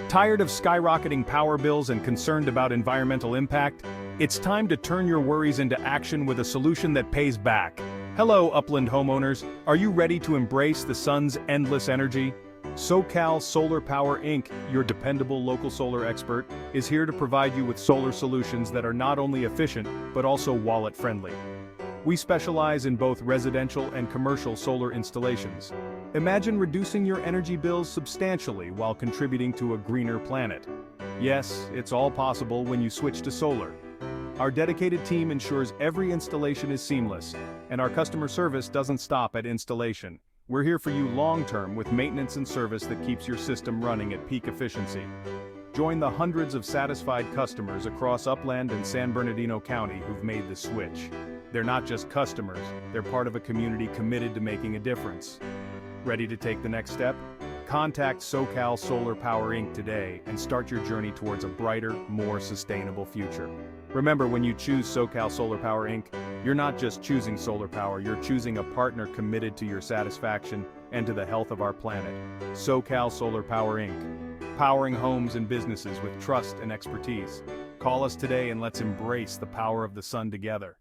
Tired of skyrocketing power bills and concerned about environmental impact? It's time to turn your worries into action with a solution that pays back. Hello, Upland homeowners. Are you ready to embrace the sun's endless energy? SoCal Solar Power Inc., your dependable local solar expert, is here to provide you with solar solutions that are not only efficient, but also wallet-friendly. We specialize in both residential and commercial solar installations. Imagine reducing your energy bills substantially while contributing to a greener planet. Yes, it's all possible when you switch to solar. Our dedicated team ensures every installation is seamless, and our customer service doesn't stop at installation. We're here for you long-term with maintenance and service that keeps your system running at peak efficiency. Join the hundreds of satisfied customers across Upland and San Bernardino County who've made the switch. They're not just customers, they're part of a community committed to making a difference. Ready to take the next step? Contact SoCal Solar Power Inc. today and start your journey towards a brighter, more sustainable future. Remember, when you choose SoCal Solar Power Inc., you're not just choosing solar power, you're choosing a partner committed to your satisfaction and to the health of our planet. SoCal Solar Power Inc., powering homes and businesses with trust and expertise. Call us today and let's embrace the power of the sun together.